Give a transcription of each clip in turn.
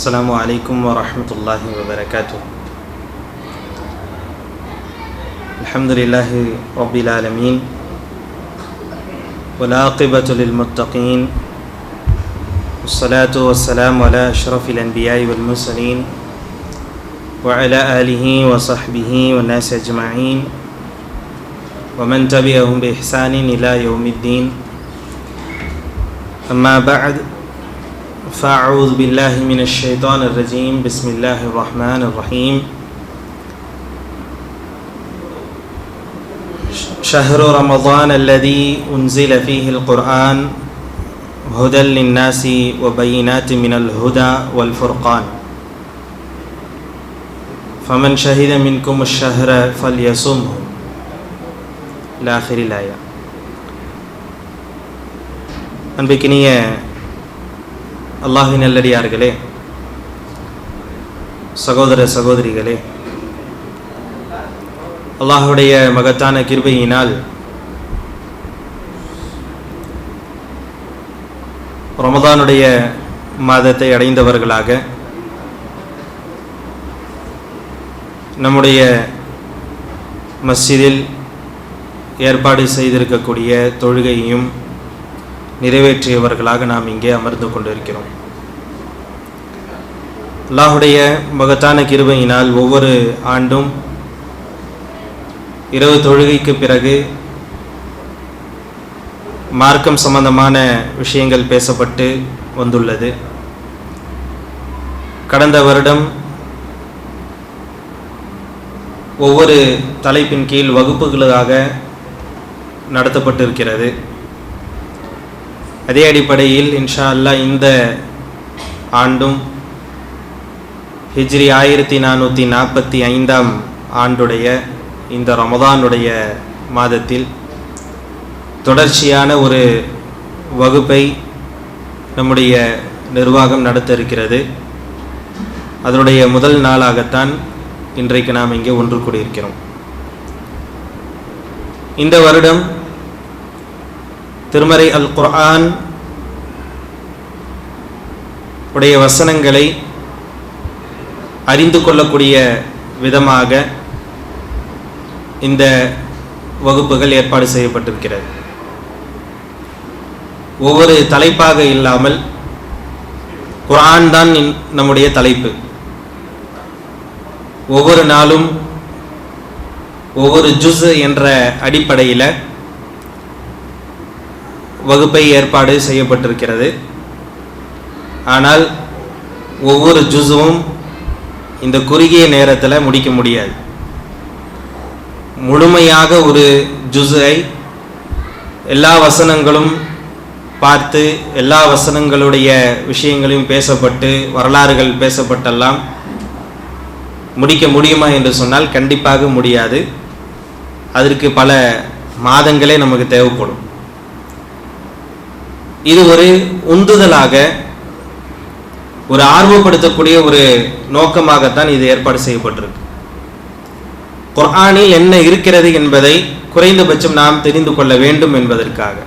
السلام عليكم ورحمة الله وبركاته. الحمد لله رب العالمين والعاقبة للمتقين والصلاة والسلام على أشرف الأنبياء والمرسلين وعلى آله وصحبه والناس أجمعين ومن تبعهم بإحسان إلى يوم الدين. أما بعد، فأعوذ بالله من الشيطان الرجيم. بسم الله الرحمن الرحيم. شهر رمضان الذي أنزل فيه القرآن هدى للناس وبينات من الهدى والفرقان فمن شهد منكم الشهر فليصمه إلى آخر الآية. அன்பிற்கினிய அல்லாஹ்வின் நல்லடியார்களே, சகோதர சகோதரிகளே, அல்லாஹ்வுடைய மகத்தான கிருபையினால் ரமதானுடைய மாதத்தை அடைந்தவர்களாக நம்முடைய மஸ்ஜிதில் ஏற்பாடு செய்திருக்கக்கூடிய தொழுகையையும் நிறைவேற்றியவர்களாக நாம் இங்கே அமர்ந்து கொண்டிருக்கிறோம். அல்லாஹுடைய மகத்தான கிருபையினால் ஒவ்வொரு ஆண்டும் இரவு தொழுகைக்கு பிறகு மார்க்கம் சம்பந்தமான விஷயங்கள் பேசப்பட்டு வந்துள்ளது. கடந்த வருடம் ஒவ்வொரு தலைப்பின் கீழ் வகுப்புகளாக நடத்தப்பட்டிருக்கிறது. அதே அடிப்படையில் இன்ஷா அல்லாஹ் இந்த ஆண்டும் ஹிஜ்ரி 1445 ஆண்டுடைய இந்த ரமதானுடைய மாதத்தில் தொடர்ச்சியான ஒரு வகுப்பை நம்முடைய நிர்வாகம் நடத்த இருக்கிறது. அதனுடைய முதல் நாளாகத்தான் இன்றைக்கு நாம் இங்கே ஒன்று கூடியிருக்கிறோம். இந்த வருடம் திருமறை அல் குர்ஆன் உடைய வசனங்களை அறிந்து கொள்ளக்கூடிய விதமாக இந்த வகுப்புகள் ஏற்பாடு செய்யப்பட்டிருக்கிறது. ஒவ்வொரு தலைப்பாக இல்லாமல் குர்ஆன் தான் நம்முடைய தலைப்பு. ஒவ்வொரு நாளும் ஒவ்வொரு ஜுஸ் என்ற அடிப்படையில் வகுப்பை ஏற்பாடு செய்யப்பட்டிருக்கிறது. ஆனால் ஒவ்வொரு ஜுஸும் இந்த குறுகிய நேரத்தில் முடிக்க முடியாது. முழுமையாக ஒரு ஜுஸை எல்லா வசனங்களும் பார்த்து எல்லா வசனங்களுடைய விஷயங்களையும் பேசப்பட்டு வரலாறுகள் பேசப்பட்டெல்லாம் முடிக்க முடியுமா என்று சொன்னால் கண்டிப்பாக முடியாது. அதற்கு பல மாதங்களே நமக்கு தேவைப்படும். இது ஒரு உந்துதலாக, ஒரு ஆர்வப்படுத்தக்கூடிய ஒரு நோக்கமாகத்தான் இது ஏற்பாடு செய்யப்பட்டிருக்கு. குர்ஆனில் என்ன இருக்கிறது என்பதை குறைந்தபட்சம் நாம் தெரிந்து கொள்ள வேண்டும் என்பதற்காக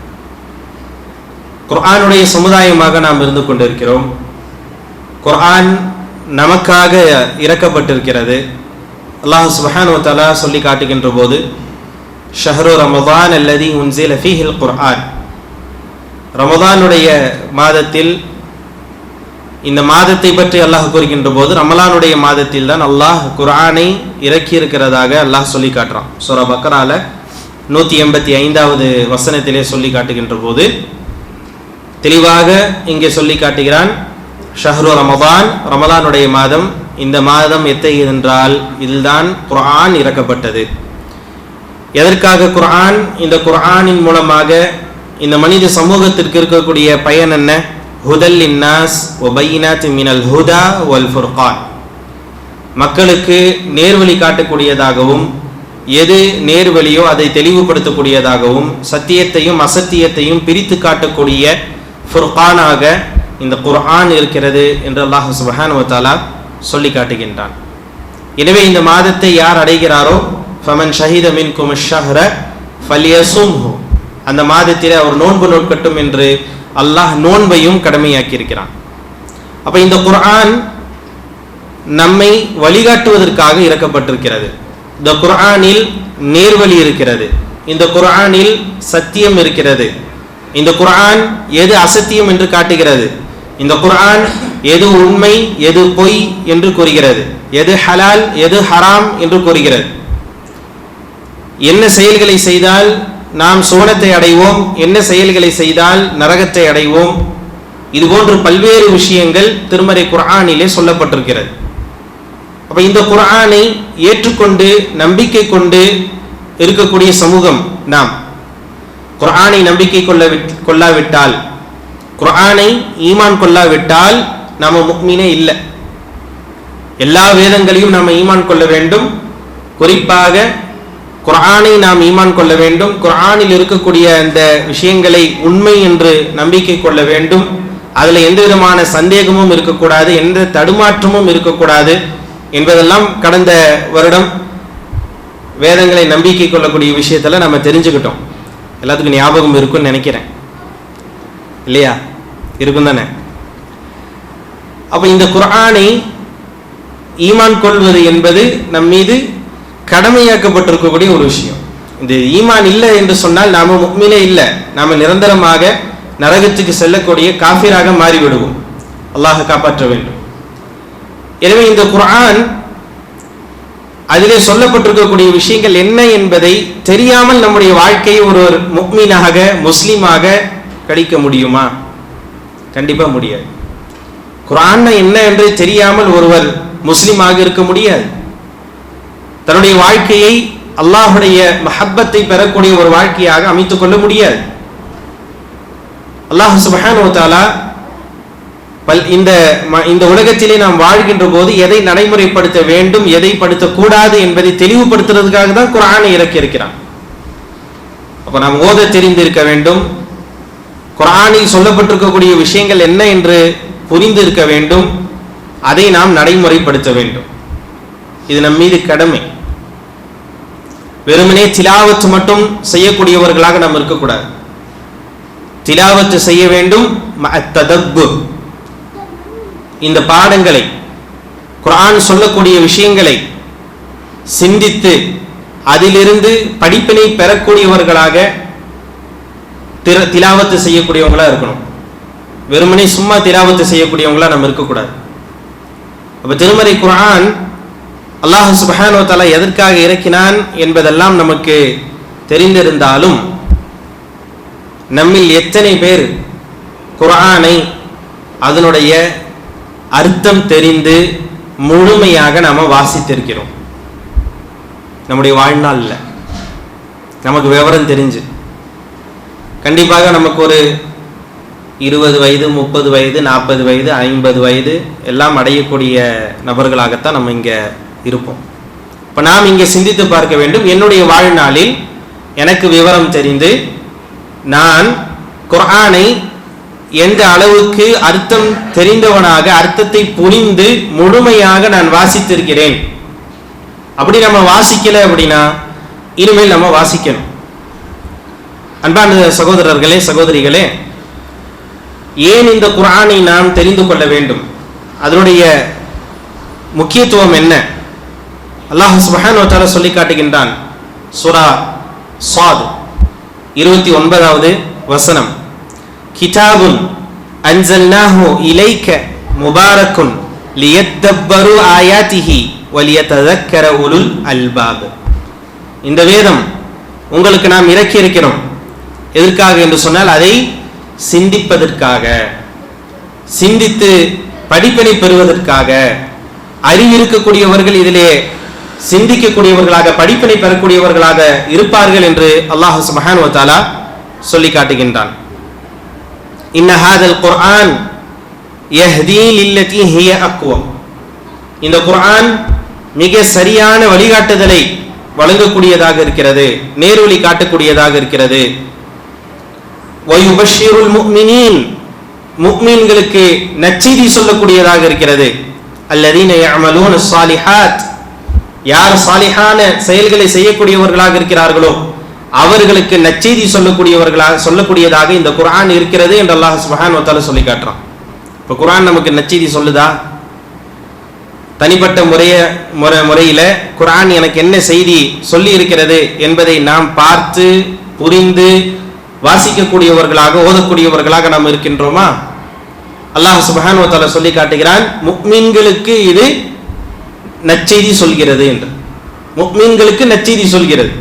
குர்ஆனுடைய சமுதாயமாக நாம் இருந்து கொண்டிருக்கிறோம். குர்ஆன் நமக்காக இறக்கப்பட்டிருக்கிறது. அல்லாஹ் சுப்ஹானஹு வ தஆலா சொல்லி காட்டுகின்ற போது, ஷஹ்ரு ரமதான் அல்லதி உன்ஸில ஃபீஹில் குர்ஆன், ரமதானுடைய மாதத்தில், இந்த மாதத்தை பற்றி அல்லாஹ் கூறுகின்ற போது ரமலானுடைய மாதத்தில் தான் அல்லாஹ் குர்ஆனை இறக்கி இருக்கிறதாக அல்லாஹ் சொல்லி காட்டுறான். சூரா பக்ரால 185வது வசனத்திலே சொல்லி காட்டுகின்ற போது தெளிவாக இங்கே சொல்லி காட்டுகிறான், ஷஹ்ரு ரமதான், ரமலானுடைய மாதம். இந்த மாதம் எத்தகையது என்றால் இதில்தான் குர்ஆன் இறக்கப்பட்டது. எதற்காக குர்ஆன்? இந்த குர்ஆனின் மூலமாக இந்த மனித சமூகத்திற்கு இருக்கக்கூடிய பயன் என்ன? ஹுதல் லின்னாஸ் வ பையினாத் மினல் ஹுதா வல் ஃபுர்கான், மக்களுக்கு நேர்வழி காட்டக்கூடியதாகவும், எது நேர்வழியோ அதை தெளிவுபடுத்தக்கூடியதாகவும், சத்தியத்தையும் அசத்தியத்தையும் பிரித்து காட்டக்கூடிய ஃபுர்கானாக இந்த குர்ஆன் இருக்கிறது என்று அல்லாஹ் சுப்ஹானஹு வ தஆலா சொல்லி காட்டுகின்றான். எனவே இந்த மாதத்தை யார் அடைகிறாரோ, ஃபமன் ஷஹித மின்கும் அஷ்-ஷஹ்ர ஃபல்யஸும்ஹு, அந்த மாதத்திலே அவர் நோன்பு நோக்கட்டும் என்று அல்லாஹ் நோன்பையும் கடமையாக்கி இருக்கிறான். அப்ப இந்த குர்ஆன் நம்மை வழிகாட்டுவதற்காக இறக்கப்பட்டிருக்கிறது. இந்த குர்ஆனில் நேர்வழி இருக்கிறது, இந்த குர்ஆனில் சத்தியம் இருக்கிறது, இந்த குர்ஆன் எது அசத்தியம் என்று காட்டுகிறது, இந்த குர்ஆன் எது உண்மை எது பொய் என்று கூறுகிறது, எது ஹலால் எது ஹராம் என்று கூறுகிறது, என்ன செயல்களை செய்தால் நாம் சுவனத்தை அடைவோம், என்ன செயல்களை செய்தால் நரகத்தை அடைவோம், இதுபோன்று பல்வேறு விஷயங்கள் திருமறை குர்ஆனிலே சொல்லப்பட்டிருக்கிறது. அப்ப இந்த குர்ஆனை ஏற்றுக்கொண்டு நம்பிக்கை கொண்டு இருக்கக்கூடிய சமூகம் நாம். குர்ஆனை நம்பிக்கை கொள்ளாவிட்டால், குர்ஆனை ஈமான் கொள்ளாவிட்டால் நாம முஃமினே இல்லை. எல்லா வேதங்களையும் நாம் ஈமான் கொள்ள வேண்டும். குறிப்பாக குர்ஆனை நாம் ஈமான் கொள்ள வேண்டும். குர்ஆனில் இருக்கக்கூடிய அந்த விஷயங்களை உண்மை என்று நம்பிக்கை கொள்ள வேண்டும். அதுல எந்த விதமான சந்தேகமும் இருக்கக்கூடாது, எந்த தடுமாற்றமும் இருக்கக்கூடாது என்பதெல்லாம் கடந்த வருடம் வேதங்களை நம்பிக்கை கொள்ளக்கூடிய விஷயத்துல நம்ம தெரிஞ்சுக்கிட்டோம். எல்லாத்துக்கும் ஞாபகம் இருக்குன்னு நினைக்கிறேன், இல்லையா? இருக்கும் தானே? அப்ப இந்த குர்ஆனை ஈமான் கொள்வது என்பது நம் மீது கடமையாக்கப்பட்டிருக்கக்கூடிய ஒரு விஷயம். இந்த ஈமான் இல்லை என்று சொன்னால் நாம முஃமினே இல்லை, நாம நிரந்தரமாக நரகத்துக்கு செல்லக்கூடிய காஃபிராக மாறிவிடுவோம். அல்லாஹ் காப்பாற்ற வேண்டும். எனவே இந்த குர்ஆன் அதிலே சொல்லப்பட்டிருக்கக்கூடிய விஷயங்கள் என்ன என்பதை தெரியாமல் நம்முடைய வாழ்க்கையை ஒரு முஃமினாக முஸ்லிமாக கழிக்க முடியுமா? கண்டிப்பா முடியாது. குர்ஆன் என்ன என்று தெரியாமல் ஒருவர் முஸ்லிமாக இருக்க முடியாது. தன்னுடைய வாழ்க்கையை அல்லாஹ்வுடைய மஹப்பத்தை பெறக்கூடிய ஒரு வாழ்க்கையாக அமைத்துக் கொள்ள முடியாது. அல்லாஹ் சுப்ஹானஹு வ தஆலா இந்த உலகத்திலே நாம் வாழ்கின்ற போது எதை நடைமுறைப்படுத்த வேண்டும் எதை படுத்தக்கூடாது என்பதை தெளிவுபடுத்துறதுக்காக தான் குர்ஆனை இறக்கி இருக்கிறான். அப்ப நாம் ஓத தெரிந்திருக்க வேண்டும், குர்ஆனில் சொல்லப்பட்டிருக்கக்கூடிய விஷயங்கள் என்ன என்று புரிந்து இருக்க வேண்டும், அதை நாம் நடைமுறைப்படுத்த வேண்டும். இது நம் மீது கடமை. வெறுமனே திலாவத்து மட்டும் செய்யக்கூடியவர்களாக நாம் இருக்கக்கூடாது. திலாவத்து செய்ய வேண்டும், ததப்புர். இந்த பாடங்களை, குர்ஆன் சொல்லக்கூடிய விஷயங்களை சிந்தித்து அதிலிருந்து படிப்பினை பெறக்கூடியவர்களாக திலாவத்து செய்யக்கூடியவங்களா இருக்கணும். வெறுமனே சும்மா திலாவத்து செய்யக்கூடியவங்களா நம்ம இருக்கக்கூடாது. அப்ப திருமறை குர்ஆன் அல்லாஹ் சுப்ஹானஹு வ தஆலா எதற்காக இறக்கினான் என்பதெல்லாம் நமக்கு தெரிந்திருந்தாலும் நம்மில் எத்தனை பேர் குர்ஆனை அதனுடைய அர்த்தம் தெரிந்து முழுமையாக நாம வாசித்திருக்கிறோம்? நம்முடைய வாழ்நாள்ல நமக்கு விவரம் தெரிஞ்சு கண்டிப்பாக நமக்கு ஒரு 20 வயது 30 வயது 40 வயது 50 வயது எல்லாம் அடையக்கூடிய நபர்களாகத்தான் நம்ம இங்க இருப்போம். இப்ப நாம் இங்கே சிந்தித்து பார்க்க வேண்டும், என்னுடைய வாழ்நாளில் எனக்கு விவரம் தெரிந்து நான் குர்ஆனை எந்த அளவுக்கு அர்த்தம் தெரிந்தவனாக அர்த்தத்தை புரிந்து முழுமையாக நான் வாசித்திருக்கிறேன். அப்படி நம்ம வாசிக்கல அப்படின்னா இனிமேல் நம்ம வாசிக்கணும். அன்பான சகோதரர்களே சகோதரிகளே, ஏன் இந்த குர்ஆனை நாம் தெரிந்து கொள்ள வேண்டும்? அதனுடைய முக்கியத்துவம் என்ன? அல்லாஹ் சுப்ஹானஹு வ தஆலா சொல்லி காட்டுகின்றான். சூரா ஸாத் 29வது வசனம், கிதாபுன் அன்ஸல்னாஹு இலைக முபாரக்குன் லியத்தப்பரு ஆயாத்திஹி வலியததக்கர உலுல் அல்பாப். இந்த வேதம் உங்களுக்கு நாம் இறக்கி இருக்கிறோம். எதற்காக என்று சொன்னால் அதை சிந்திப்பதற்காக, சிந்தித்து படிப்பினை பெறுவதற்காக. அறிவிருக்கக்கூடியவர்கள் இதிலே சிந்திக்கக்கூடியவர்களாக படிப்பினை பெறக்கூடியவர்களாக இருப்பார்கள் என்று அல்லாஹ் சுப்ஹானஹு வ தஆலா சொல்லி காட்டுகின்றான். இன்ன ஹாதல் குர்ஆன் யஹ்தி லில்லதி ஹிய அக்வம். இந்த குர்ஆன் மிக சரியான வழிகாட்டுதலை வழங்கக்கூடியதாக இருக்கிறது, நேர்வழி காட்டக்கூடியதாக இருக்கிறது. வயுபஷ்ஷிருல் முஃமினீன், முஃமின்களுக்கு நற்செய்தி சொல்லக்கூடியதாக இருக்கிறது. அல்லதீன யஅமலூன ஸாலிஹாத், யார் சாலிஹான செயல்களை செய்யக்கூடியவர்களாக இருக்கிறார்களோ அவர்களுக்கு நற்செய்தி சொல்லக்கூடியதாக இந்த குர்ஆன் இருக்கிறது என்று அல்லாஹ் சுப்ஹானஹு வ தஆலா சொல்லி காட்டுறான். இப்போ குர்ஆன் நமக்கு நற்செய்தி சொல்லுதா? தனிப்பட்ட முறையில குர்ஆன் எனக்கு என்ன செய்தி சொல்லி இருக்கிறது என்பதை நாம் பார்த்து புரிந்து வாசிக்கக்கூடியவர்களாக ஓதக்கூடியவர்களாக நாம் இருக்கின்றோமா? அல்லாஹ் சுப்ஹானஹு வ தஆலா சொல்லி காட்டுகிறான், முஃமின்களுக்கு இது நற்செய்தி சொல்கிறது என்று. முஃமின்களுக்கு நற்செய்தி சொல்கிறது.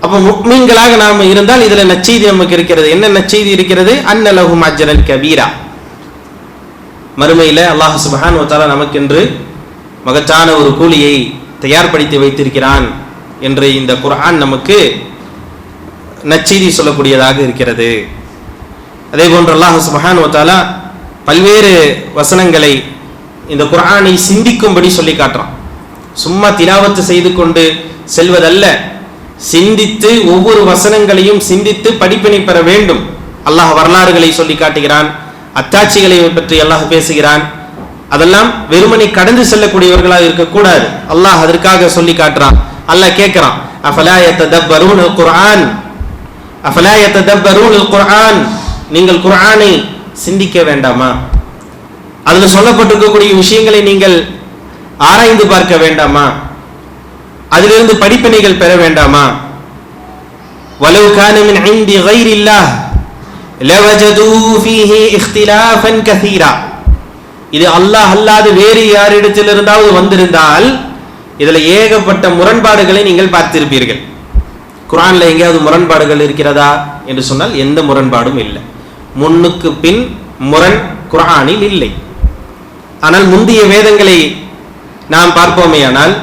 அப்ப முஃமின்களாக நாம் இருந்தால் இதுல நற்செய்தி நமக்கு இருக்கிறது. என்ன நற்செய்தி இருக்கிறது? அன்ன லஹும் அஜ்ரன் கபீரா. மறுமையில அல்லாஹ் சுப்ஹானஹு வ தஆலா நமக்கென்று மகத்தான ஒரு கூலியை தயார்படுத்தி வைத்திருக்கிறான் என்று இந்த குர்ஆன் நமக்கு நற்செய்தி சொல்லக்கூடியதாக இருக்கிறது. அதே போன்று அல்லாஹ் சுப்ஹானஹு வ தஆலா பல்வேறு வசனங்களை இந்த குர்ஆனை சிந்திக்கும்படி சொல்லி காட்டுறான். சும்மா திலாவத்து செய்து கொண்டு செல்வதல்ல, சிந்தித்து ஒவ்வொரு வசனங்களையும் சிந்தித்து படிப்பினை பெற வேண்டும். அல்லாஹ் வரலாறுகளை சொல்லி காட்டுகிறான், அத்தாட்சிகளை பற்றி அல்லாஹ் பேசுகிறான். அதெல்லாம் வெறுமனை கடந்து செல்லக்கூடியவர்களாக இருக்கக்கூடாது. அல்லாஹ் அதற்காக சொல்லி காட்டுறான். அல்லாஹ் கேட்கிறான், அஃபலா யததப்பரூனல் குர்ஆன், அஃபலா யததப்பரூனல் குர்ஆன், நீங்கள் குர்ஆனை சிந்திக்க வேண்டாமா? அதுல சொல்லப்பட்டிருக்கக்கூடிய விஷயங்களை நீங்கள் ஆராய்ந்து பார்க்க வேண்டாமா? அதிலிருந்து படிப்பினைகள் பெற வேண்டாமா? வலவ் கான மின் இன்தி கைரில்லாஹ் லவஜது ஃபீஹி இக்திலாஃபன் கஸீரா. இது அல்லாஹ் அல்லாது வேறு யாரிடத்தில் இருந்தாவது வந்திருந்தால் இதுல ஏகப்பட்ட முரண்பாடுகளை நீங்கள் பார்த்திருப்பீர்கள். குர்ஆன்ல எங்கேயாவது முரண்பாடுகள் இருக்கிறதா என்று சொன்னால் எந்த முரண்பாடும் இல்லை. முன்னுக்கு பின் முரண் குர்ஆனில் இல்லை. ஆனால் முந்தைய வேதங்களை நாம் பார்ப்போமேயானால்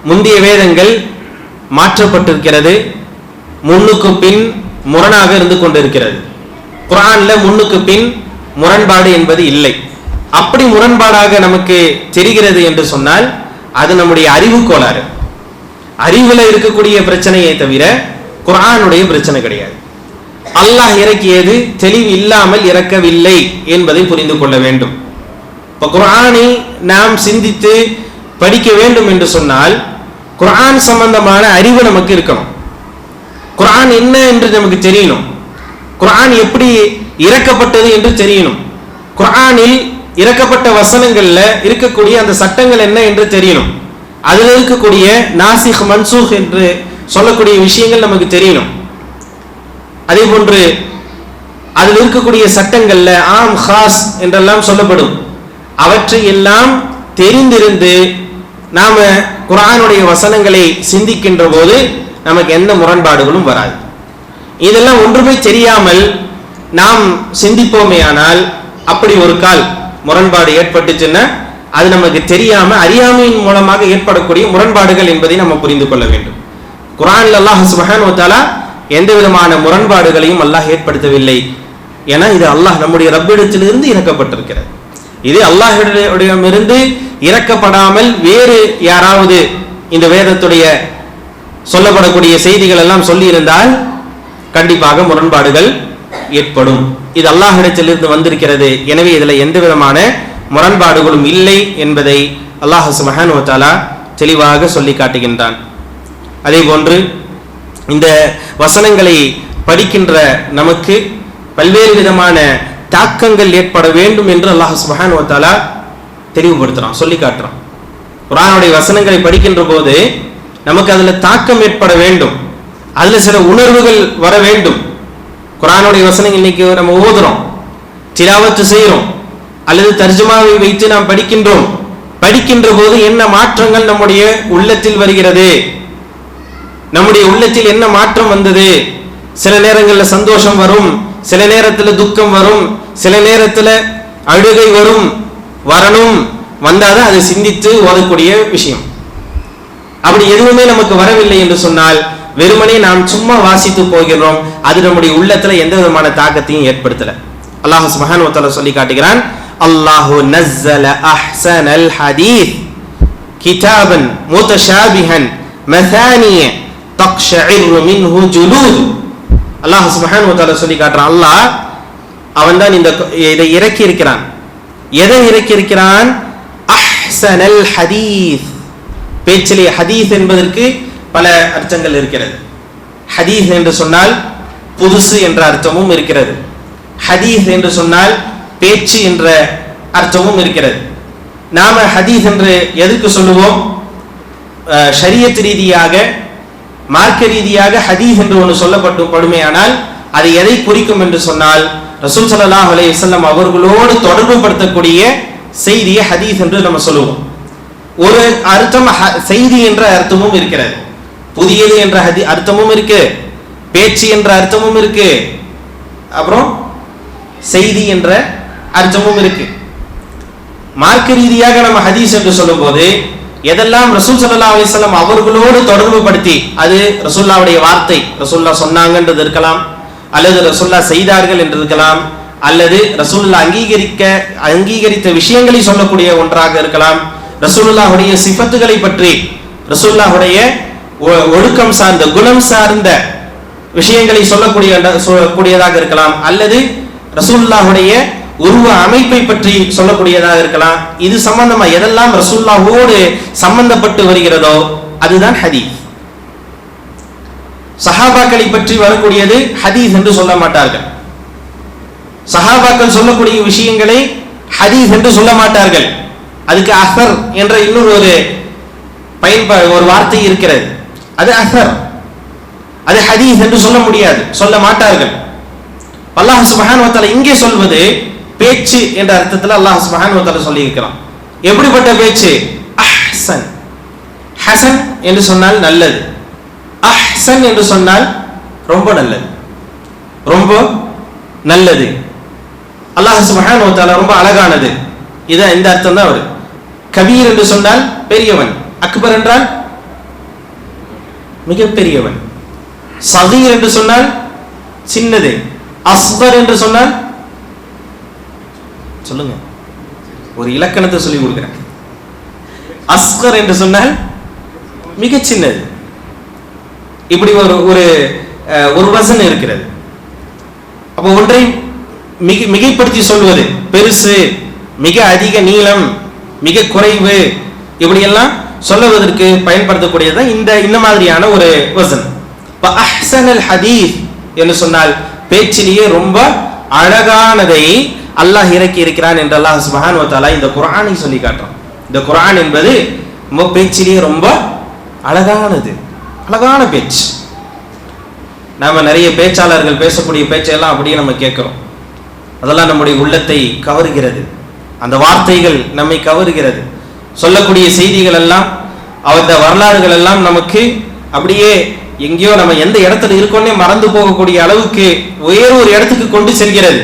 முந்தைய வேதங்கள் மாற்றப்பட்டிருக்கிறது, முன்னுக்கு பின் முரணாக இருந்து கொண்டிருக்கிறது. குர்ஆன்ல முன்னுக்கு பின் முரண்பாடு என்பது இல்லை. அப்படி முரண்பாடாக நமக்கு தெரிகிறது என்று சொன்னால் அது நம்முடைய அறிவு கோளாறு, அறிவுல இருக்கக்கூடிய பிரச்சனையை தவிர குர்ஆனுடைய பிரச்சனை கிடையாது. அல்லாஹ் இறக்கியது தெளிவு இல்லாமல் இறக்கவில்லை என்பதை புரிந்து கொள்ள வேண்டும். இப்ப குர்ஆனை நாம் சிந்தித்து படிக்க வேண்டும் என்று சொன்னால் குர்ஆன் சம்பந்தமான அறிவு நமக்கு இருக்கணும். குர்ஆன் என்ன என்று நமக்கு தெரியணும். குர்ஆன் எப்படி இறக்கப்பட்டது என்று தெரியணும். குர்ஆனில் இறக்கப்பட்ட வசனங்கள்ல இருக்கக்கூடிய அந்த சட்டங்கள் என்ன என்று தெரியணும். அதில் இருக்கக்கூடிய நாசிக் மன்சூக் என்று சொல்லக்கூடிய விஷயங்கள் நமக்கு தெரியணும். அதே போன்று அதில் இருக்கக்கூடிய சட்டங்கள்ல ஆம் ஹாஸ் என்றெல்லாம் சொல்லப்படும். அவற்றை எல்லாம் தெரிந்திருந்து நாம குர்ஆனுடைய வசனங்களை சிந்திக்கின்ற போது நமக்கு எந்த முரண்பாடுகளும் வராது. இதெல்லாம் ஒன்றுமே தெரியாமல் நாம் சிந்திப்போமேயானால் அப்படி ஒரு கால் முரண்பாடு ஏற்பட்டுச்சுன்னா அது நமக்கு தெரியாம அறியாமையின் மூலமாக ஏற்படக்கூடிய முரண்பாடுகள் என்பதை நம்ம புரிந்து கொள்ள வேண்டும். குர்ஆன்ல அல்லாஹ் சுப்ஹானஹு வ தஆலா எந்த விதமான முரண்பாடுகளையும் அல்லாஹ் ஏற்படுத்தவில்லை. ஏன்னா இது அல்லாஹ் நம்முடைய ரப்பிடத்திலிருந்து இறக்கப்பட்டிருக்கிறது. இது அல்லாஹ்விடமிருந்து இறக்கப்படாமல் வேறு யாராவது இந்த வேதத்துடைய சொல்லப்படக்கூடிய செய்திகள் எல்லாம் சொல்லி இருந்தால் கண்டிப்பாக முரண்பாடுகள் ஏற்படும். இது அல்லாஹ்விடத்திலிருந்து வந்திருக்கிறது. எனவே இதுல எந்த விதமான முரண்பாடுகளும் இல்லை என்பதை அல்லாஹ் சுப்ஹானஹு வ தஆலா தெளிவாக சொல்லி காட்டுகின்றான். அதே போன்று இந்த வசனங்களை படிக்கின்ற நமக்கு பல்வேறு விதமான தாக்கங்கள் ஏற்பட வேண்டும் என்று அல்லாஹ் சுப்ஹானஹு வ தஆலா தெளிவுபடுத்துறான், சொல்லி காட்டுறான். குர்ஆனுடைய வசனங்களை படிக்கின்ற போது நமக்கு அதுல தாக்கம் ஏற்பட வேண்டும், அதுல சில உணர்வுகள் வர வேண்டும். குர்ஆனுடைய வசனங்கள் இன்னைக்கு நம்ம ஓதுறோம், திலாவத்து செய்யறோம், அல்லது தர்ஜுமாவை வைத்து நாம் படிக்கின்றோம். படிக்கின்ற போது என்ன மாற்றங்கள் நம்முடைய உள்ளத்தில் வருகிறது, நம்முடைய உள்ளத்தில் என்ன மாற்றம் வந்தது? சில நேரங்களில் சந்தோஷம் வரும், சில நேரத்தில் துக்கம் வரும், சில நேரத்தில் அழுகை வரும், வரணும், வந்தாதான் அதை சிந்தித்து ஓதக்கூடிய விஷயம். அப்படி எதுவுமே நமக்கு வரவில்லை என்று சொன்னால் வெறுமனே நாம் சும்மா வாசித்து போகிறோம், அது நம்முடைய உள்ளத்துல எந்த விதமான தாக்கத்தையும் ஏற்படுத்தல. அல்லாஹ் சுப்ஹானஹு வ தஆலா சொல்லி காட்டுகிறான், அல்லாஹு நஸ்ஸல அஹ்ஸனல் ஹதீஸ் கிதாபன் முத்தஷாபிஹன் மசானிய தக்ஷஇரு மின்ஹு ஜுலூத். அல்லாஹ் சுப்ஹானஹு வ தஆலா சொல்லி காட்டுறான், அல்லாஹ் அவன்தான் இதை இறக்கி இருக்கிறான். எதை இறக்கி இருக்கிறான்? அஹ்ஸனல் ஹதீஸ். பேச்சிலே ஹதீஸ் என்பதற்கு பல அர்த்தங்கள் இருக்கிறது. ஹதீஸ் என்று சொன்னால் புதுசு என்ற அர்த்தமும் இருக்கிறது. ஹதீஸ் என்று சொன்னால் பேச்சு என்ற அர்த்தமும் இருக்கிறது. நாம ஹதீஸ் என்று எதுக்கு சொல்லுவோம்? ஷரியத் ரீதியாக, மார்க்க ரீதியாக ஹதீஸ் என்று ஒன்று சொல்லப்படுமையானால் அது எதை குறிக்கும் என்று சொன்னால், ரசூல் ஸல்லல்லாஹு அலைஹி வஸல்லம் அவர்களோடு தொடர்பு படுத்தக்கூடிய செய்தியை ஹதீஸ் என்று நம்ம சொல்லுவோம். ஒரு அர்த்தம் செய்தி என்ற அர்த்தமும் இருக்கிறது, புதியது என்ற அர்த்தமும் இருக்கு, பேச்சு என்ற அர்த்தமும் இருக்கு, அப்புறம் செய்தி என்ற அர்த்தமும் இருக்கு. மார்க்க ரீதியாக நம்ம ஹதீஸ் என்று சொல்லும் போது எதெல்லாம் ரசூல் ஸல்லல்லாஹு அலைஹி வஸல்லம் அவர்களோடு தொடர்பு படுத்தி, அது ரசூலுல்லாஹ்வுடைய வார்த்தை, ரசூலுல்லாஹ் சொன்னாங்கன்றது இருக்கலாம், அல்லது ரசூலுல்லாஹ் செய்தார்கள் என்று இருக்கலாம், அல்லது ரசூலுல்லாஹ் அங்கீகரித்த விஷயங்களை சொல்லக்கூடிய ஒன்றாக இருக்கலாம், ரசூலுல்லாஹ்வுடைய சிஃபத்துகளை பற்றி, ரசூலுல்லாஹ்வுடைய ஒழுக்கம் சார்ந்த குணம் சார்ந்த விஷயங்களை சொல்லக்கூடியதாக இருக்கலாம், அல்லது ரசூலுல்லாஹ்வுடைய உருவ அமைப்பை பற்றி சொல்லக்கூடியதாக இருக்கலாம். இது சம்பந்தமா எதெல்லாம் ரசூலுல்லாஹ்வோடு சம்பந்தப்பட்டு வருகிறதோ அதுதான் ஹதீஸ். சஹாபாக்களை பற்றி வரக்கூடியது ஹதீஸ் என்று சொல்ல மாட்டார்கள். சஹாபாக்கள் சொல்லக்கூடிய விஷயங்களை ஹதீஸ் என்று சொல்ல மாட்டார்கள். அதுக்கு அஸர் என்ற இன்னொரு ஒரு வார்த்தை இருக்கிறது, அது அஸர். அது ஹதீஸ் என்று சொல்ல முடியாது, சொல்ல மாட்டார்கள். அல்லாஹ் சுப்ஹானஹு வ தஆலா இங்கே சொல்வது பேச்சு என்ற அர்த்தத்தில் அல்லாஹ் சுப்ஹானஹு வ தஆலா சொல்லி இருக்கிறான். எப்படிப்பட்ட பேச்சு? அஹ்சன். ஹசன் என்று சொன்னால் நல்லது, அஹ்சன் என்று சொன்னால் ரொம்ப நல்லது, ரொம்ப நல்லது. அல்லாஹ் சுப்ஹானஹு வ தஆலா ரொம்ப அழகானது, இது இந்த அர்த்தம் தான் வருது. கபீர் என்று சொன்னால் பெரியவன், அக்பர் என்றால் மிக பெரியவன், சகீர் என்று சொன்னால் சின்னது, அஸ்கர் என்று சொன்னால், சொல்லுங்க ஒரு இலக்கணத்தை சொல்லி கொடுக்கிறேன். அஸ்கர் என்று சொன்னால் மிக சின்னது. இப்படி ஒரு வசனம் இருக்கிறது. அப்போ ஒன்றை மிகைப்படுத்தி சொல்வது, பெருசு, மிக அதிக நீளம், மிக குறைவு, இப்படியெல்லாம் சொல்லுவதற்கு பயன்படுத்தக்கூடியது இந்த மாதிரியான ஒரு வசனம். அஹ்ஸனுல் ஹதீஸ் என்று சொன்னால் பேச்சிலேயே ரொம்ப அழகானதை அல்லாஹ் இறக்கி இருக்கிறான் என்று அல்லாஹ் சுப்ஹானஹு வ தஆலா இந்த குர்ஆனை சொல்லி காட்டுறான். இந்த குர்ஆன் என்பது பேச்சிலேயே ரொம்ப அழகானது, அழகான பேச்சு. நாம நிறைய பேச்சாளர்கள் பேசக்கூடிய பேச்செல்லாம் அப்படியே நம்ம கேட்கிறோம், அதெல்லாம் நம்முடைய உள்ளத்தை கவருகிறது, அந்த வார்த்தைகள் நம்மை கவருகிறது. சொல்லக்கூடிய செய்திகள் எல்லாம், அவருடைய வரலாறுகள் எல்லாம் நமக்கு அப்படியே எங்கேயோ நம்ம எந்த இடத்துல இருக்கோன்னே மறந்து போகக்கூடிய அளவுக்கு வேறு ஒரு இடத்துக்கு கொண்டு செல்கிறது.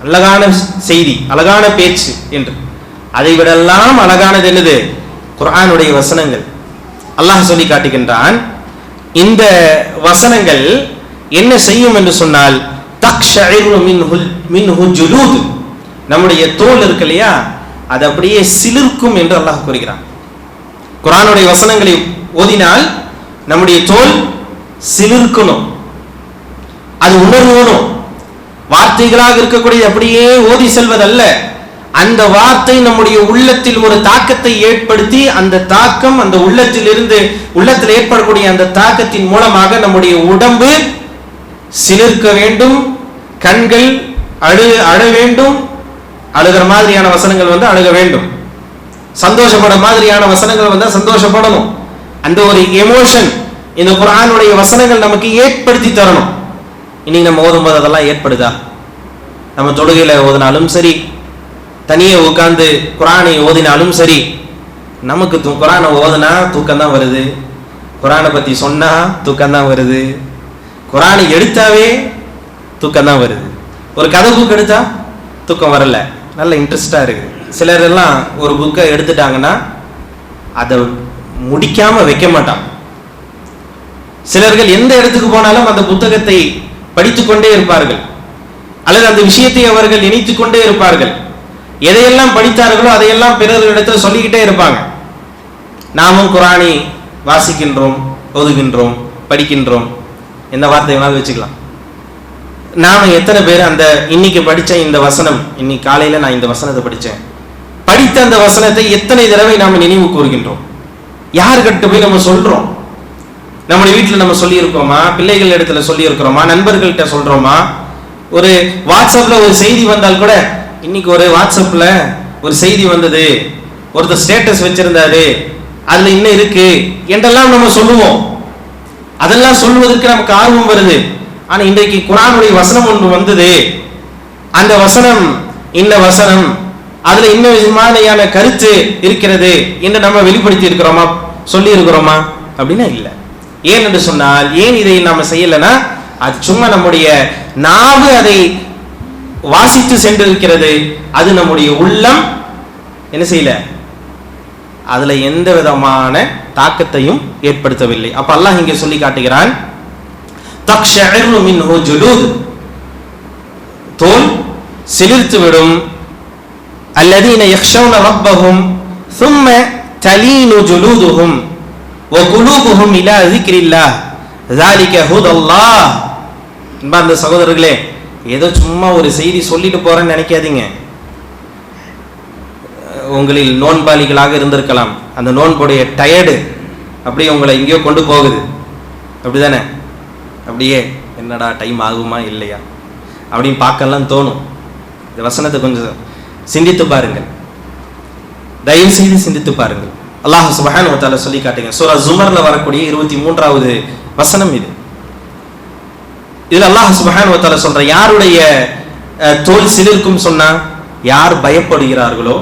அழகான செய்தி, அழகான பேச்சு என்று. அதை விடெல்லாம் அழகானது என்னது? குர்ஆனுடைய வசனங்கள். அல்லாஹ் சொல்லி காட்டுகின்றான், இந்த வசனங்கள் என்ன செய்யும் என்று சொன்னால், தக்ஷஇரு மின்ஹு ஜுலூத், நம்முடைய தோல் இருக்கு இல்லையா, அது அப்படியே சிலிர்க்கும் என்று அல்லாஹ் கூறுகிறான். குர்ஆனுடைய வசனங்களை ஓதினால் நம்முடைய தோல் சிலிர்க்கணும், அது உணர்வணும். வார்த்தைகளாக இருக்கக்கூடிய அப்படியே ஓதி செல்வதல்ல, அந்த வார்த்தை நம்முடைய உள்ளத்தில் ஒரு தாக்கத்தை ஏற்படுத்தி, அந்த தாக்கம் அந்த உள்ளத்தில் ஏற்படக்கூடிய அந்த தாக்கத்தின் மூலமாக நம்முடைய உடம்பு சிலிர்க்க வேண்டும், கண்கள் அழ வேண்டும், அழுகிற மாதிரியான வசனங்கள் வந்து அழுக வேண்டும், சந்தோஷப்பட மாதிரியான வசனங்கள் வந்து சந்தோஷப்படணும். அந்த ஒரு எமோஷன் இந்த குர்ஆனுடைய வசனங்கள் நமக்கு ஏற்படுத்தி தரணும். இன்னைக்கு நம்ம ஓதும்போது அதெல்லாம் ஏற்படுதா? நம்ம தொழுகையில ஓதினாலும் சரி, தனியே உட்கார்ந்து குர்ஆனை ஓதினாலும் சரி, நமக்கு குர்ஆனை ஓதுனா தூக்கம் தான் வருது, குர்ஆனை பத்தி சொன்னா தூக்கம் தான் வருது, குர்ஆனை எடுத்தாவே தூக்கம் தான் வருது. ஒரு கதை புக் எடுத்தா தூக்கம் வரல, நல்ல இன்ட்ரெஸ்டா இருக்கு. சிலர் எல்லாம் ஒரு புக்கை எடுத்துட்டாங்கன்னா அதை முடிக்காம வைக்க மாட்டாங்க. சிலர்கள் எந்த இடத்துக்கு போனாலும் அந்த புத்தகத்தை படித்துக் கொண்டே இருப்பார்கள், அல்லது அந்த விஷயத்தை அவர்கள் நினைத்துக் கொண்டே இருப்பார்கள். எதையெல்லாம் படித்தார்களோ அதையெல்லாம் பிறர்களிடத்தில் சொல்லிக்கிட்டே இருப்பாங்க. நாமும் குர்ஆனை வாசிக்கின்றோம், ஓதுகின்றோம், படிக்கின்றோம், எந்த வார்த்தை வேணாலும் வச்சுக்கலாம். நாம எத்தனை பேர் அந்த இன்னைக்கு படிச்ச இந்த வசனம், இன்னைக்கு காலையில நான் இந்த வசனத்தை படித்தேன், படித்த அந்த வசனத்தை எத்தனை தடவை நாம நினைவு கூறுகின்றோம்? யாருக்கிட்ட போய் நம்ம சொல்றோம்? நம்முடைய வீட்டில் நம்ம சொல்லி இருக்கோமா? பிள்ளைகள் இடத்துல சொல்லி இருக்கிறோமா? நண்பர்கள்ட்ட சொல்றோமா? ஒரு வாட்ஸ்அப்ல ஒரு செய்தி வந்தால் கூட, இன்னைக்கு ஒரு வாட்ஸ்அப்ல ஒரு செய்தி வந்தது, ஒருத்தர் ஸ்டேட்டஸ் வச்சிருந்தாரு, அதுல இன்னும் இருக்கு என்றெல்லாம் நம்ம சொல்லுவோம். அதெல்லாம் சொல்வதற்கு நமக்கு ஆர்வம் வருது. ஆனா இன்றைக்கு குர்ஆனுடைய வசனம் ஒன்று வந்தது, அந்த வசனம் இந்த வசனம், அதுல இன்னும் விதமான கருத்து இருக்கிறது என்று நம்ம வெளிப்படுத்தி இருக்கிறோமா, சொல்லி இருக்கிறோமா அப்படின்னா இல்லை. ஏன் என்று சொன்னால், ஏன் இதை நாம செய்யலைன்னா, அது சும்மா நம்முடைய நாவு அதை வாசித்து சென்றிருக்கிறது, அது நம்முடைய உள்ளம் என்ன செய்யல, அதுல எந்த விதமான தாக்கத்தையும் ஏற்படுத்தவில்லை. அப்ப அல்லாஹ் இங்கே சொல்லி காட்டுகிறான், தக்ஷஇரு மின்ஹு ஜுலூத், தோல் சிலிர்த்து விடும், அல்லதீன யக்ஷௌன ரப்பஹும் ثم தலீனு ஜுலூதுஹும் வகுலூபுஹும் இலா ذிக்ரில்லாஹ் ذلك هدى الله. அன்பார்ந்த சகோதரர்களே, ஏதோ சும்மா ஒரு செய்தி சொல்லிட்டு போறேன்னு நினைக்காதீங்க. உங்களில் நோன்பாளிகளாக இருந்திருக்கலாம், அந்த நோன்புடைய டயர்டு அப்படியே உங்களை எங்கேயோ கொண்டு போகுது, அப்படிதானே? அப்படியே என்னடா டைம் ஆகுமா இல்லையா அப்படின்னு பார்க்கலாம் தோணும். இந்த வசனத்தை கொஞ்சம் சிந்தித்து பாருங்கள், தயவு செய்து சிந்தித்து பாருங்கள். அல்லாஹ் சுப்ஹானஹு வ தஆலா சொல்லி காட்டுங்க, சூரா ஜுமர்ல வரக்கூடிய 23வது வசனம் இது. இதுல அல்லாஹ் சுப்ஹானஹு வ தஆலா சொல்ற, யாருடைய தோல் சிலிர்க்கும் சொன்னா, யார் பயப்படுகிறார்களோ,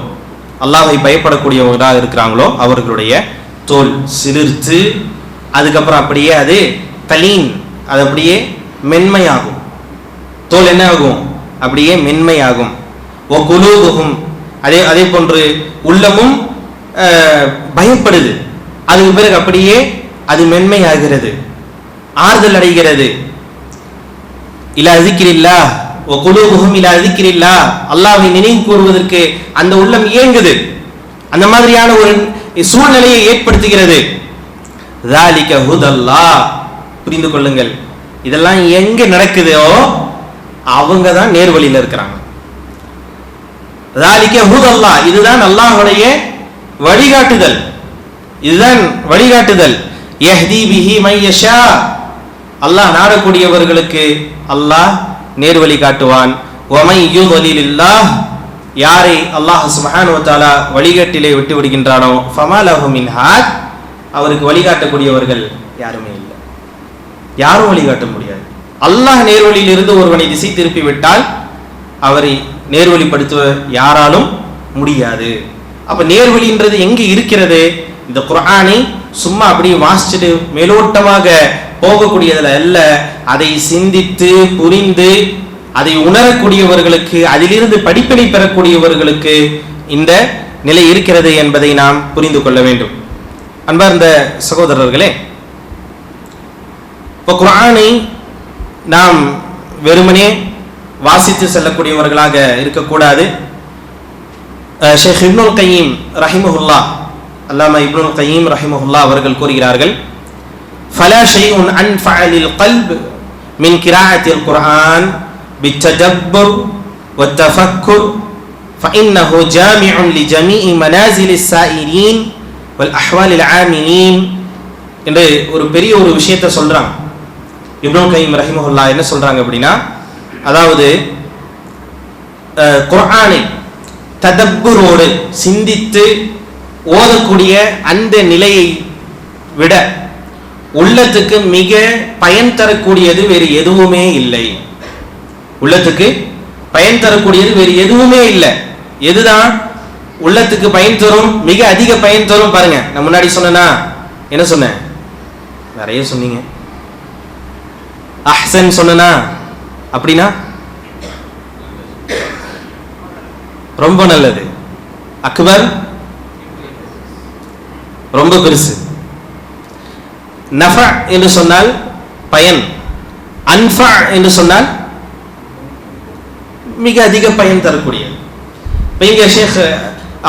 அல்லாஹ்வை பயப்படக்கூடியவர்களாக இருக்கிறாங்களோ அவர்களுடைய தோல் சிலிர்த்து அதுக்கப்புறம் அப்படியே அது தலீன், அது அப்படியே மென்மையாகும். தோல் என்ன ஆகும்? அப்படியே மென்மையாகும். வகுலூபுஹும், அதே போன்று உள்ளமும் பயப்படுது, அதுக்கு பிறகு அப்படியே அது மென்மையாகிறது, ஆறுதல் அடைகிறது. இலா ذிக்ரில்லாஹ் வகுலூபுஹும் இலா ذிக்ரில்லாஹ், அல்லாஹ்வை நினைவு கூறுவதற்கு அந்த உள்ளம் இயங்குது, அந்த மாதிரியான ஒரு சூழ்நிலையை ஏற்படுத்துகிறது. ذلك هدى الله, புரிந்து கொள்ளுங்கள், இதெல்லாம் எங்க நடக்குதோ அவங்க தான் நேர்வழியில் இருக்கிறாங்க. ذلك هدى الله, இதுதான் அல்லாஹ்வுடைய வழிகாட்டுதல், இதுதான் வழிகாட்டுதல். யஹ்தி பிஹி மை யஷா, அல்லாஹ் நாடக்கூடியவர்களுக்கு அல்லாஹ் நேர்வழி காட்டுவான். வமை யுضலிலில்லாஹ், யாரை அல்லாஹ் சுப்ஹானஹு வ தஆலா வழிகாட்டிலே விட்டு விடுகின்றானோ ஃபமா லஹு மின் ஹாத், அவருக்கு வழிகாட்டக்கூடியவர்கள் யாருமே இல்லை, யாரும் வழிகாட்ட முடியாது. அல்லாஹ் நேர்வழியில் இருந்து ஒருவனை திசை திருப்பி விட்டால் அவரை நேர்வழிப்படுத்த யாராலும் முடியாது. அப்ப நேர்வழின்றது எங்க இருக்கிறது? இந்த குர்ஆனை சும்மா அப்படி வாசிச்சுட்டு மேலோட்டமாக போகக்கூடியதுல அல்ல, அதை சிந்தித்து புரிந்து அதை உணரக்கூடியவர்களுக்கு, அதிலிருந்து படிப்பினை பெறக்கூடியவர்களுக்கு இந்த நிலை இருக்கிறது என்பதை நாம் புரிந்து கொள்ள வேண்டும். அன்பார்ந்த சகோதரர்களே, இப்போ குர்ஆனை நாம் வெறுமனே வாசித்து செல்லக்கூடியவர்களாக இருக்கக்கூடாது. ஷேக் இப்னுல் கய்யிம் ரஹிமஹுல்லா, அல்லாமா இப்னுல் கய்யிம் ரஹிமஹுல்லா அவர்கள் கூறுகிறார்கள், ஃபலா ஷைஉன் அன்ஃபஅ லில் கல்ப் மின் கிராஅத்தில் குர்ஆன் பித்ததப்புர் வத்தஃபக்குர் ஃபஇன்னஹு ஜாமிஉன் லிஜமீஇ மனாசிலிஸ் ஸாயிரீன் வல் அஹ்வாலில் ஆமிலீன் என்று ஒரு பெரிய ஒரு விஷயத்தை சொல்றாங்க. இப்னுல் கய்யிம் ரஹிமஹுல்லா என்ன சொல்றாங்க அப்படின்னா, அதாவது குர்ஆனை ததப்புரோடு சிந்தித்து ஓதக்கூடிய அந்த நிலையை விட உள்ளத்துக்கு மிக பயன் தரக்கூடியது வேறு எதுவுமே இல்லை. உள்ளத்துக்கு பயன் தரக்கூடியது வேறு எதுவுமே இல்லை. எதுதான் உள்ளத்துக்கு பயன் தரும், மிக அதிக பயன் தரும்? பாருங்க, நான் முன்னாடி சொன்னா என்ன சொன்னேன்? நிறைய சொன்னீங்க. அஹ்சன் சொன்னா அப்படின்னா ரொம்ப நல்லது. அக்பர் ரொம்ப பெருசு. நஃபா என்று சொன்னால் பயன், அன்ஃபா என்று சொன்னால் மிக அதிக பயன் தரக்கூடியது. இங்க ஷேக்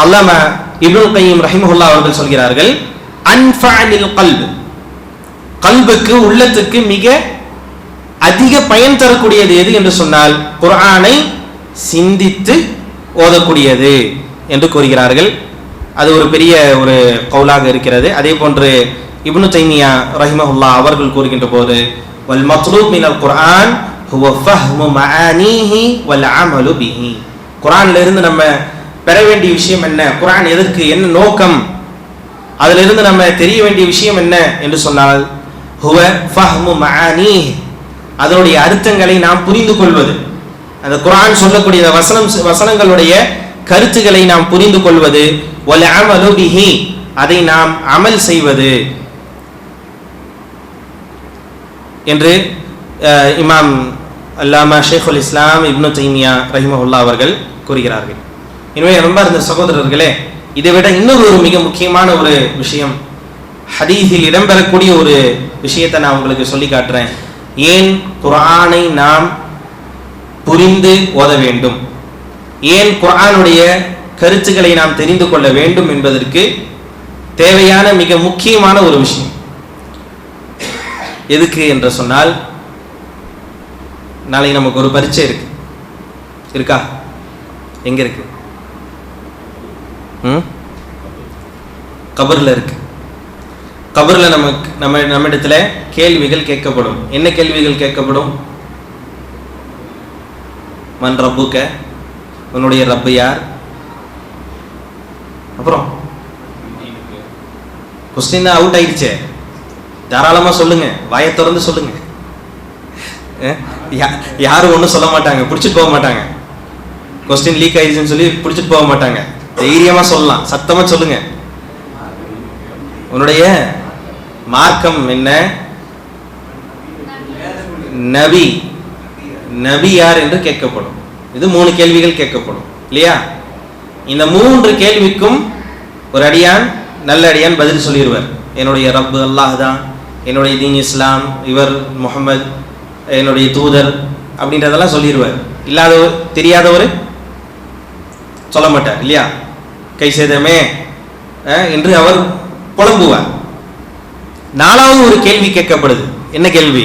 அல்லாமா இப்னுல் கய்யிம் ரஹிமஹுல்லாஹ் அவர்கள் சொல்கிறார்கள், அன்ஃபா லில் கல்ப், கல்புக்கு உள்ளத்துக்கு மிக அதிக பயன் தரக்கூடியது எது என்று சொன்னால் குர்ஆனை சிந்தித்து ஓதக்கூடியது என்று கூறுகிறார்கள். அது ஒரு பெரிய ஒரு கவுலாக இருக்கிறது. அதே போன்று இப்னு தைமியா ரஹிமஹுல்லாஹ் அவர்கள் கூறுகின்ற போது, வல் மத்லூப் மினல் குர்ஆன் ஹுவ ஃபஹ்மு மஆனீஹி வல் அமலு பிஹி, குர்ஆன்ல இருந்து நம்ம பெற வேண்டிய விஷயம் என்ன, குர்ஆன் எதற்கு, என்ன நோக்கம், அதிலிருந்து நம்ம தெரிய வேண்டிய விஷயம் என்ன என்று சொன்னால் ஹுவ ஃபஹ்மு மஆனி, அதனுடைய அர்த்தங்களை நாம் புரிந்து கொள்வது, அந்த குர்ஆன் சொல்லக்கூடிய வசனங்களுடைய கருத்துக்களை நாம் புரிந்து கொள்வது, வல் அமலு பிஹி, அதை நாம் அமல் செய்வது என்று இமாம் அல்லாமா ஷேகுல் இஸ்லாம் இப்னு தைமியா ரஹிமஹுல்லாஹ் அவர்கள் கூறுகிறார்கள். எனவே ரொம்ப இருந்த சகோதரர்களே, இதை விட இன்னொரு ஒரு மிக முக்கியமான ஒரு விஷயம், ஹதீஸில் இடம்பெறக்கூடிய ஒரு விஷயத்தை நான் உங்களுக்கு சொல்லி காட்டுறேன். ஏன் குர்ஆனை நாம் புரிந்து ஓத வேண்டும், ஏன் குர்ஆனுடைய கருத்துக்களை நாம் தெரிந்து கொள்ள வேண்டும் என்பதற்கு தேவையான மிக முக்கியமான ஒரு விஷயம். எதுக்கு என்று சொன்னால், நாளைக்கு நமக்கு ஒரு பரீட்சை இருக்கா? எங்க இருக்கு? கபர்ல இருக்கு. கபர்ல நம்மிடத்துல கேள்விகள் கேட்கப்படும். என்ன கேள்விகள் கேட்கப்படும்? மன் ரப்புக்க, உன்னுடைய ரப்பு யார்? அப்புறம் கொஸ்டின் தான் அவுட் ஆயிடுச்சே, தாராளமா சொல்லுங்க, வாயை திறந்து சொல்லுங்க. யாரும் ஒன்றும் சொல்ல மாட்டாங்க, பிடிச்சிட்டு போக மாட்டாங்க. கொஸ்டின் லீக் ஆயிடுச்சுன்னு சொல்லி பிடிச்சிட்டு போக மாட்டாங்க. தைரியமா சொல்லலாம், சத்தமா சொல்லுங்க. உன்னுடைய மார்க்கம் என்ன? நபி, நபி யார் என்று கேட்கப்படும். இது 3 கேள்விகள் கேட்கப்படும் இல்லையா? இந்த 3 கேள்விக்கும் ஒரு அடியான், நல்ல அடியான் பதில் சொல்லிடுவார். என்னுடைய ரப்பு அல்லாஹ் தான், என்னுடைய தீன் இஸ்லாம், இவர் முஹம்மது என்னுடைய தூதர் அப்படின்றதெல்லாம் சொல்லிடுவார். இல்லாதவர், தெரியாதவர் சொல்ல மாட்டார் இல்லையா? கை சேதமே என்று அவர் புலம்புவார். 4வது ஒரு கேள்வி கேட்கப்படுது. என்ன கேள்வி?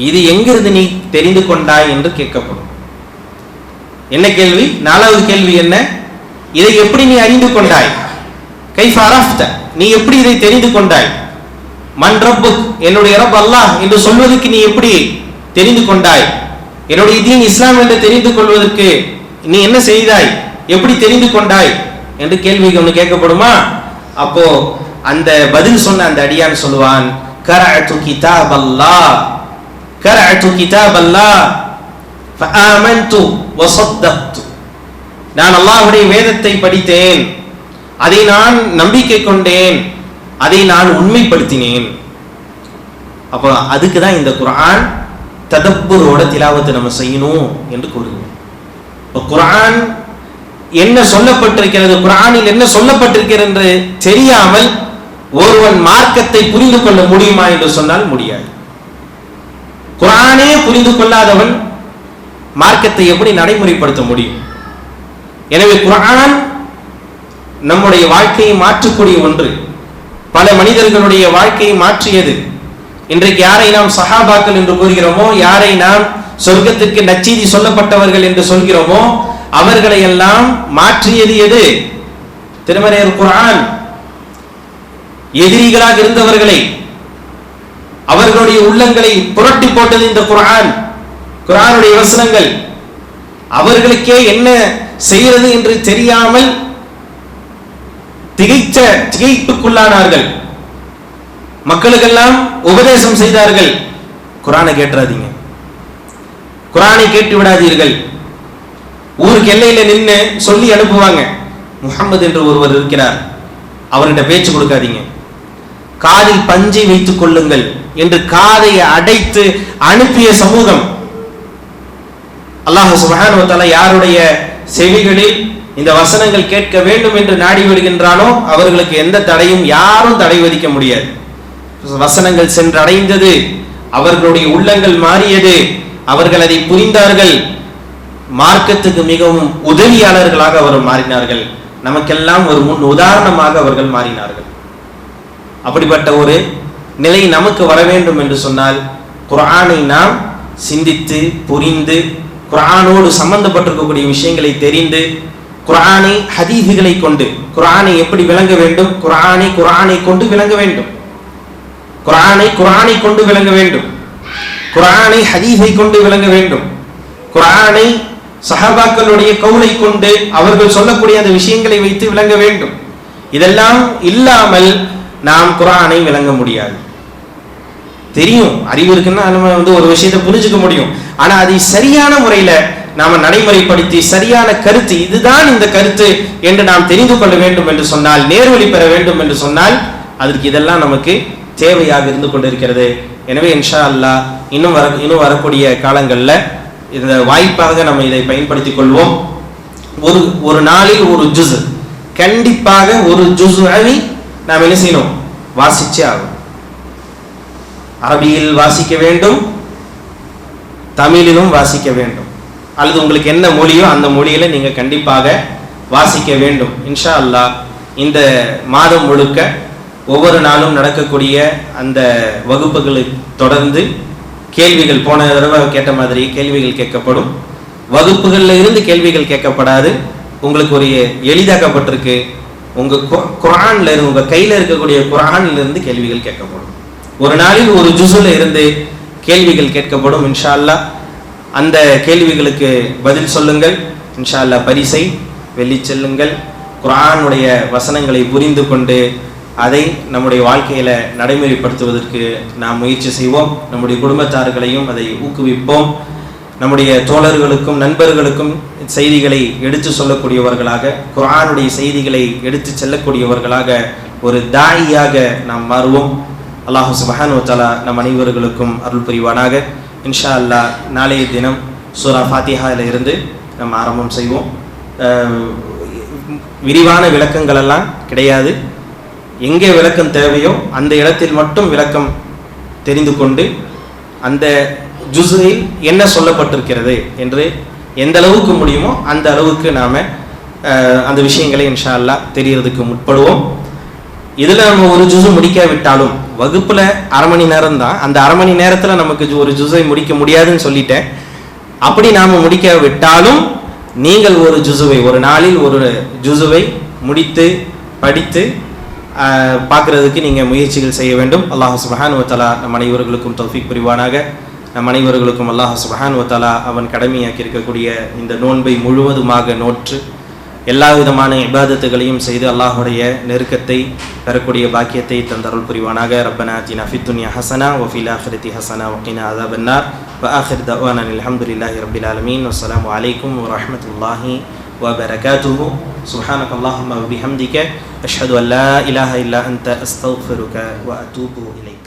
இது எங்கிருந்து நீ தெரிந்து கொண்டாய் என்று கேட்கப்படும். என்ன கேள்வி? 4வது கேள்வி என்ன? இதை எப்படி நீ அறிந்து கொண்டாய்? கைஃப அரஃப்த, நீ எப்படி இதை தெரிந்து கொண்டாய்? மன் ரப்புக், என்னுடைய ரப் அல்லாஹ் என்று சொல்வதற்கு நீ எப்படி தெரிந்து கொண்டாய்? என்னுடைய தீன் இஸ்லாம் என்று தெரிந்து கொள்வதற்கு நீ என்ன செய்தாய், எப்படி தெரிந்து கொண்டாய் என்று கேள்விக்கு ஒன்று கேட்கப்படுமா? அப்போ அந்த பதில் சொன்ன அந்த அடியான் சொல்லுவான், கரஅது கிதாபல்லாஹ், கரஅது கிதாபல்லாஹ் ஃபஆமன்து வஸத்தக்து, நான் அல்லாஹ்வுடைய வேதத்தை படித்தேன், அதை நான் நம்பிக்கை கொண்டேன், அதை நான் உண்மைப்படுத்தினேன். அப்போ அதுக்கு தான் இந்த குர்ஆன் ததப்புரோட திலாவத்தை நம்ம செய்யணும் என்று கூறுகிறோம். இப்போ குர்ஆன் என்ன சொல்லப்பட்டிருக்கிறது, குர்ஆனில் என்ன சொல்லப்பட்டிருக்கிறது என்று தெரியாமல் ஒருவன் மார்க்கத்தை புரிந்து கொள்ள முடியுமா என்று சொன்னால் முடியாது. குர்ஆனே புரிந்து கொள்ளாதவன் மார்க்கத்தை எப்படி நடைமுறைப்படுத்த முடியும்? எனவே குர்ஆன் நம்முடைய வாழ்க்கையை மாற்றக்கூடிய ஒன்று. பல மனிதர்களுடைய வாழ்க்கையை மாற்றியது. இன்றைக்கு யாரை நாம் சஹாபாக்கள் என்று கூறுகிறோமோ, யாரை நாம் சொர்க்கத்திற்கு நற்செய்தி சொல்லப்பட்டவர்கள் என்று சொல்கிறோமோ, அவர்களை எல்லாம் மாற்றியது எது? திருமறையில் குர்ஆன். எதிரிகளாக இருந்தவர்களை, அவர்களுடைய உள்ளங்களை புரட்டி போட்டது இந்த குர்ஆன், குர்ஆனுடைய வசனங்கள். அவர்களுக்கே என்ன செய்யறது என்று தெரியாமல் திகைப்புக்குள்ளானார்கள். மக்களுக்கெல்லாம் உபதேசம் செய்தார்கள், குர்ஆனை கேட்றாதீங்க, குர்ஆனை கேட்டு விடாதீர்கள். ஊருக்கு எல்லையில நின்று சொல்லி அனுப்புவாங்க, முஹம்மது என்று ஒருவர் இருக்கிறார், அவர்கிட்ட பேச்சு கொடுக்காதீங்க, காதில் பஞ்சை வைத்துக் கொள்ளுங்கள் என்று காதை அடைத்து அனுப்பிய சமூகம். அல்லாஹ் சுப்ஹானஹு வ தஆலா யாருடைய செவிகளில் இந்த வசனங்கள் கேட்க வேண்டும் என்று நாடி விடுகின்றானோ அவர்களுக்கு எந்த தடையும் யாரும் தடை விதிக்க முடியாது. வசனங்கள் சென்றடைந்தது, அவர்களுடைய உள்ளங்கள் மாறியது, அவர்கள் அதை புரிந்தார்கள், மார்க்கத்துக்கு மிகவும் உதவியாளர்களாக அவர் மாறினார்கள், நமக்கெல்லாம் ஒரு முன் உதாரணமாக அவர்கள் மாறினார்கள். அப்படிப்பட்ட ஒரு நிலை நமக்கு வர வேண்டும் என்று சொன்னால் குர்ஆனை நாம் சிந்தித்து புரிந்து, குர்ஆனோடு சம்பந்தப்பட்டிருக்கக்கூடிய விஷயங்களை தெரிந்து, குர்ஆனை ஹதீஸ்களை கொண்டு, குர்ஆனை எப்படி விளங்க வேண்டும், குர்ஆனை கொண்டு விளங்க வேண்டும், குர்ஆனை கொண்டு விளங்க வேண்டும், குர்ஆனை ஹதீஸை கொண்டு விளங்க வேண்டும், குர்ஆனை சஹாபாக்களுடைய கவுலை கொண்டு அவர்கள் சொல்லக்கூடிய அந்த விஷயங்களை வைத்து விளங்க வேண்டும். இதெல்லாம் இல்லாமல் நாம் குர்ஆனை விளங்க முடியாது. தெரியும், அறிவு இருக்குன்னா நம்ம ஒரு விஷயத்தை புரிஞ்சுக்க முடியும். ஆனா அதை சரியான முறையில நாம நடைமுறைப்படுத்தி சரியான கருத்து இதுதான் இந்த கருத்து என்று நாம் தெரிந்து கொள்ள வேண்டும் என்று சொன்னால், நேர்வழி பெற வேண்டும் என்று சொன்னால், அதற்கு இதெல்லாம் நமக்கு தேவையாக இருந்து கொண்டிருக்கிறது. எனவே இன்ஷா அல்லாஹ் இன்னும் வரக்கூடிய காலங்களில் இந்த வாய்ப்பாக நம்ம இதை பயன்படுத்திக் கொள்வோம். ஒரு நாளில் ஒரு ஜுஸ், கண்டிப்பாக ஒரு ஜுஸ்ஐ நாம் என்ன செய்யணும், வாசிச்சே ஆகும். அரபியில் வாசிக்க வேண்டும், தமிழிலும் வாசிக்க வேண்டும், அல்லது உங்களுக்கு என்ன மொழியோ அந்த மொழியில நீங்க கண்டிப்பாக வாசிக்க வேண்டும். இன்ஷா அல்லாஹ் இந்த மாதம் முழுக்க ஒவ்வொரு நாளும் நடக்கக்கூடிய அந்த வகுப்புகளை தொடர்ந்து கேள்விகள், போன தடவை கேட்ட மாதிரி கேள்விகள் கேட்கப்படும். வகுப்புகளில் இருந்து கேள்விகள் கேட்கப்படாது, உங்களுக்கு ஒரு எளிதாக்கப்பட்டிருக்கு. உங்க குர்ஆன்ல இருந்து, உங்க கையில இருக்கக்கூடிய குர்ஆன்ல இருந்து கேள்விகள் கேட்கப்படும். ஒரு நாளில் ஒரு ஜுஸ்ல இருந்து கேள்விகள் கேட்கப்படும். இன்ஷா அல்லாஹ் அந்த கேள்விகளுக்கு பதில் சொல்லுங்கள். இன்ஷா அல்லாஹ் பரிசை வெள்ளி செல்லுங்கள். குர்ஆனுடைய வசனங்களை புரிந்து கொண்டு அதை நம்முடைய வாழ்க்கையில நடைமுறைப்படுத்துவதற்கு நாம் முயற்சி செய்வோம். நம்முடைய குடும்பத்தார்களையும் அதை ஊக்குவிப்போம். நம்முடைய தோழர்களுக்கும் நண்பர்களுக்கும் செய்திகளை எடுத்து சொல்லக்கூடியவர்களாக, குர்ஆனுடைய செய்திகளை எடுத்து செல்லக்கூடியவர்களாக, ஒரு தாயியாக நாம் மாறுவோம். அல்லாஹ் சுப்ஹானஹு வ தஆலா நம் அனைவர்களுக்கும் அருள் புரிவானாக. இன்ஷா அல்லாஹ் நாளைய தினம் சூரா ஃபாத்திஹால இருந்து நம்ம ஆரம்பம் செய்வோம். விரிவான விளக்கங்கள் எல்லாம் கிடையாது. எங்கே விளக்கம் தேவையோ அந்த இடத்தில் மட்டும் விளக்கம் தெரிந்து கொண்டு அந்த ஜுஸ்ஸில் என்ன சொல்லப்பட்டிருக்கிறது என்று எந்த அளவுக்கு முடியுமோ அந்த அளவுக்கு நாம அந்த விஷயங்களை இன்ஷா அல்லாஹ் தெரியறதுக்கு முற்படுவோம். இதுல நம்ம ஒரு ஜுஸ் முடிக்காவிட்டாலும், வகுப்புல அரை மணி நேரம் தான், அந்த அரை மணி நேரத்துல நமக்கு ஒரு ஜுஸை முடிக்க முடியாதுன்னு சொல்லிட்டேன். அப்படி நாம முடிக்காவிட்டாலும் நீங்கள் ஒரு ஜுஸுவை, ஒரு நாளில் ஒரு ஜுஸுவை முடித்து படித்து பார்க்கறதுக்கு நீங்க முயற்சிகள் செய்ய வேண்டும். அல்லாஹ் சுப்ஹானஹு வ தஆலா நம் அனைவர்களுக்கும் தௌஃபீக் புரிவானாக. நம் அனைவர்களுக்கும் அல்லாஹ் சுப்ஹானஹு வ தஆலா அவன் கடமையாக்கி இருக்கக்கூடிய இந்த நோன்பை முழுவதுமாக நோற்று எல்லா விதமான இபாதத்துகளையும் செய்து அல்லாஹ்வுடைய நெருக்கத்தை பெறக்கூடிய பாக்கியத்தை தந்தருள் புரிவானாக. ரப்பனா ஆத்தினா ஃபித் துன்யா ஹஸனா வ ஃபில் ஆখিরাতি ஹஸனா வ கினா அஸாபன்னார். வ ஆখির தஅவானா அல்ஹம்துலில்லாஹி ரப்பில் ஆலமீன். வஸ்ஸலாமு அலைக்கும் வ ரஹ்மத்துல்லாஹி வ பரகாத்துஹு. சுப்ஹானக்கல்லாஹும்ம வ பிஹம்திக அஷ்ஹது அன் லா இலாஹா இல்லா அன்த அஸ்தக்ஃபிருக வ அத்தூபு இலைக்.